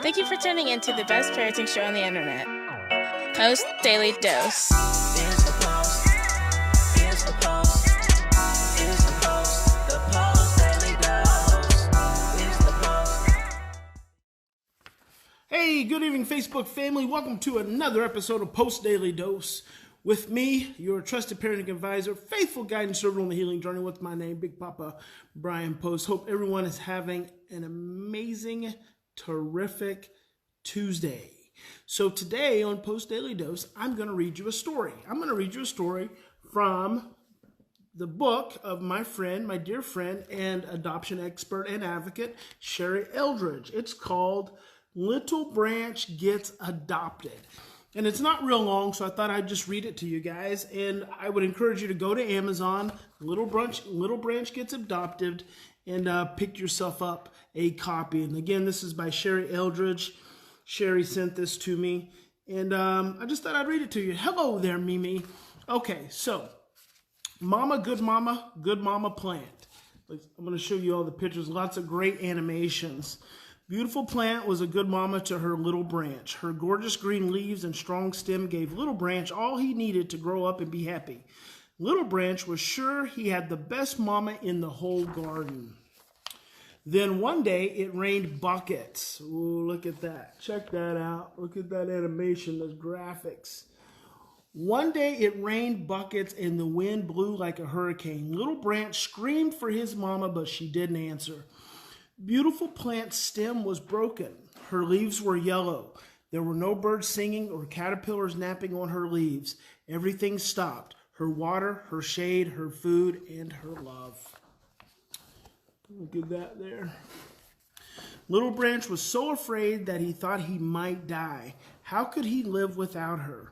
Thank you for tuning in to the best parenting show on the internet, Post Daily Dose. It's the Post. It's the Post. It's the Post. The Post Daily Dose. It's the Post. Hey, good evening, Facebook family. Welcome to another episode of Post Daily Dose. With me, your trusted parenting advisor, faithful guide and servant on the healing journey with my name, Big Papa Bryan+Post. Hope everyone is having an amazing, terrific Tuesday. So today on Post Daily Dose, I'm going to read you a story. I'm going to read you a story from the book of my friend, my dear friend, and adoption expert and advocate, Sherry Eldridge. It's called Little Branch Gets Adopted. And it's not real long, so I thought I'd just read it to you guys. And I would encourage you to go to Amazon, Little Branch Gets Adopted, and pick yourself up a copy. And again, this is by Sherry Eldridge. Sherry sent this to me, and I just thought I'd read it to you. Hello there, Mimi. Okay, so good mama plant. I'm going to show you all the pictures. Lots of great animations. Beautiful plant was a good mama to her little branch. Her gorgeous green leaves and strong stem gave little branch all he needed to grow up and be happy. Little branch was sure he had the best mama in the whole garden. Then one day it rained buckets. Ooh, look at that. Check that out. Look at that animation, those graphics. One day it rained buckets and the wind blew like a hurricane. Little branch screamed for his mama, but she didn't answer. Beautiful plant's stem was broken. Her leaves were yellow. There were no birds singing or caterpillars napping on her leaves. Everything stopped. Her water, her shade, her food, and her love. Look at that there. Little Branch was so afraid that he thought he might die. How could he live without her?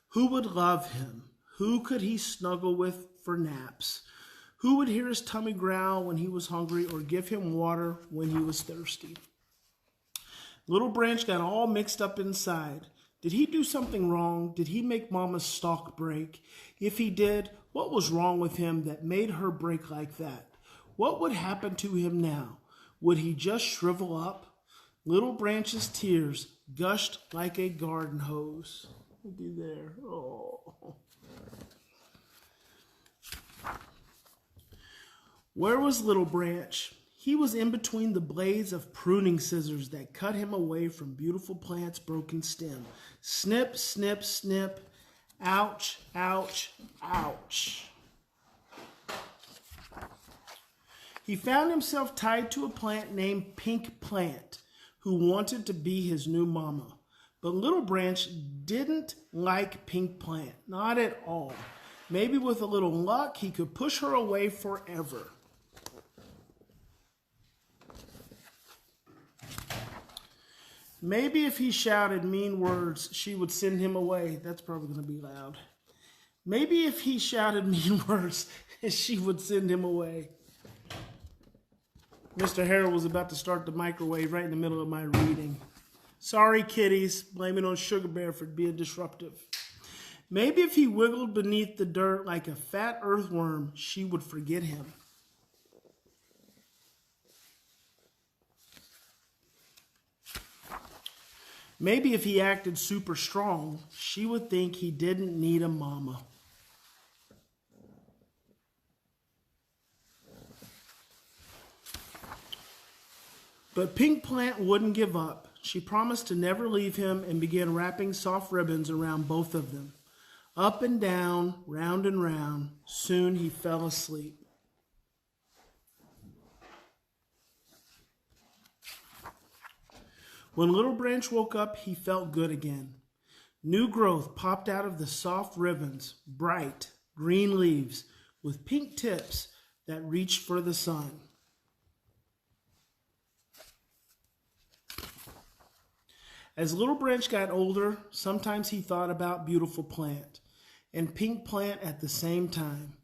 Who would love him? Who could he snuggle with for naps? Who would hear his tummy growl when he was hungry or give him water when he was thirsty? Little Branch got all mixed up inside. Did he do something wrong? Did he make Mama's stalk break? If he did, what was wrong with him that made her break like that? What would happen to him now? Would he just shrivel up? Little Branch's tears gushed like a garden hose. Look at there. Oh. Where was Little Branch? He was in between the blades of pruning scissors that cut him away from beautiful plant's broken stem. Snip, snip, snip. Ouch, ouch, ouch. He found himself tied to a plant named Pink Plant, who wanted to be his new mama. But Little Branch didn't like Pink Plant, not at all. Maybe with a little luck, he could push her away forever. Maybe if he shouted mean words, she would send him away. That's probably going to be loud. Maybe if he shouted mean words, she would send him away. Mr. Harold was about to start the microwave right in the middle of my reading. Sorry, kitties. Blame it on Sugar Bear for being disruptive. Maybe if he wiggled beneath the dirt like a fat earthworm, she would forget him. Maybe if he acted super strong, she would think he didn't need a mama. But Pink Plant wouldn't give up. She promised to never leave him and began wrapping soft ribbons around both of them. Up and down, round and round. Soon he fell asleep. When Little Branch woke up, he felt good again. New growth popped out of the soft ribbons, bright green leaves with pink tips that reached for the sun. As Little Branch got older, sometimes he thought about Beautiful Plant and Pink Plant at the same time.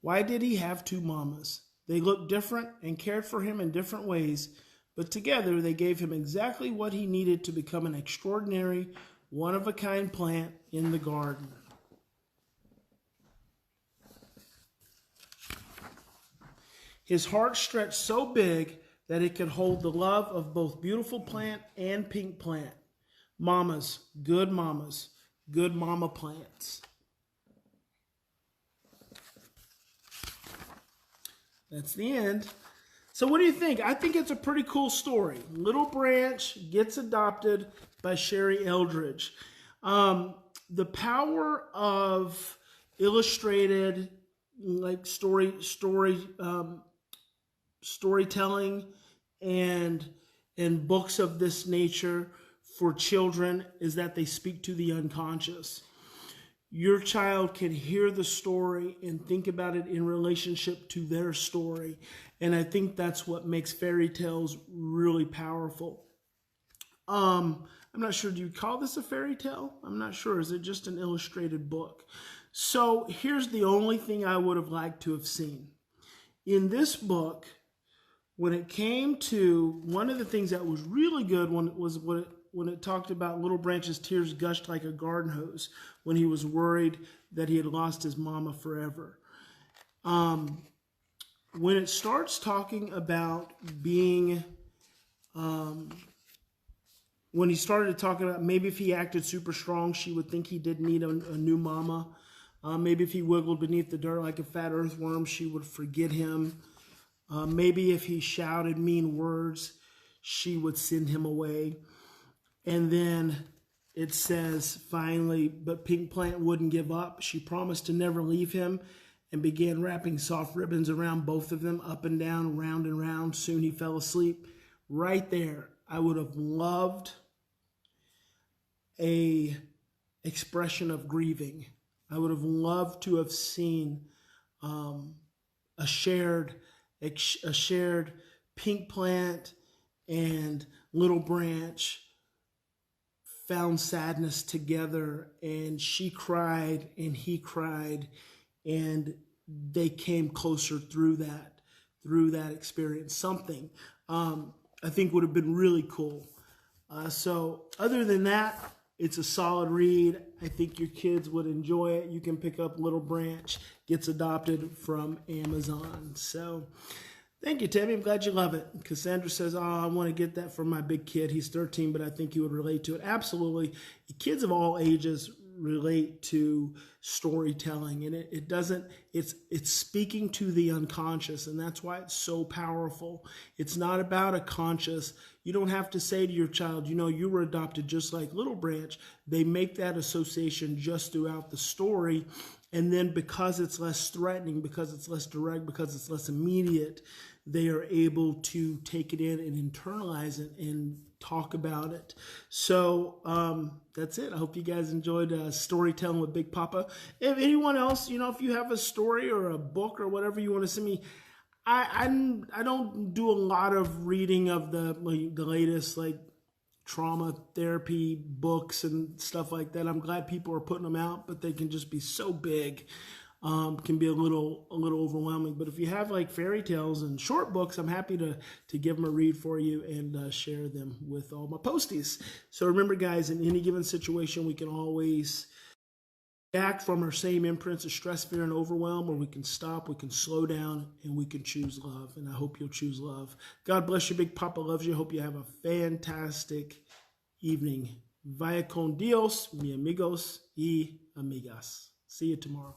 Why did he have two mamas? They looked different and cared for him in different ways, but together they gave him exactly what he needed to become an extraordinary, one-of-a-kind plant in the garden. His heart stretched so big that it could hold the love of both beautiful plant and pink plant. Mamas, good mama plants. That's the end. So what do you think? I think it's a pretty cool story. Little Branch gets adopted by Sherry Eldridge. The power of illustrated like storytelling and books of this nature for children is that they speak to the unconscious. Your child can hear the story and think about it in relationship to their story. And I think that's what makes fairy tales really powerful. I'm not sure, do you call this a fairy tale? I'm not sure. Is it just an illustrated book? So here's the only thing I would have liked to have seen. In this book, when it came to, one of the things that was really good when it talked about Little Branch's tears gushed like a garden hose when he was worried that he had lost his mama forever. When it starts talking about being, when he started talking about maybe if he acted super strong, she would think he did need a new mama. Maybe if he wiggled beneath the dirt like a fat earthworm, she would forget him. Maybe if he shouted mean words, she would send him away. And then it says, finally, but Pink Plant wouldn't give up. She promised to never leave him and began wrapping soft ribbons around both of them, up and down, round and round. Soon he fell asleep. Right there, I would have loved a expression of grieving. I would have loved to have seen a shared Pink Plant and Little Branch found sadness together, and she cried and he cried, and they came closer through that experience. Something I think would have been really cool. So other than that, it's a solid read. I think your kids would enjoy it. You can pick up Little Branch Gets Adopted from Amazon. So thank you, Tammy. I'm glad you love it. Cassandra says, I want to get that for my big kid. He's 13, but I think he would relate to it. Absolutely. Kids of all ages relate to storytelling, and it's speaking to the unconscious, and that's why it's so powerful. It's not about a conscious. You don't have to say to your child, you were adopted just like Little Branch. They make that association just throughout the story, and then because it's less threatening, because it's less direct, because it's less immediate, they are able to take it in and internalize it and talk about it. So that's it. I hope you guys enjoyed Storytelling with Big Papa. If anyone else, if you have a story or a book or whatever you want to send me, I don't do a lot of reading of the latest trauma therapy books and stuff like that. I'm glad people are putting them out, but they can just be so big. Can be a little overwhelming. But if you have fairy tales and short books, I'm happy to give them a read for you and share them with all my posties. So remember, guys, in any given situation, we can always act from our same imprints of stress, fear, and overwhelm, or we can stop, we can slow down, and we can choose love. And I hope you'll choose love. God bless you. Big Papa loves you. Hope you have a fantastic evening. Vaya con Dios, mi amigos y amigas. See you tomorrow.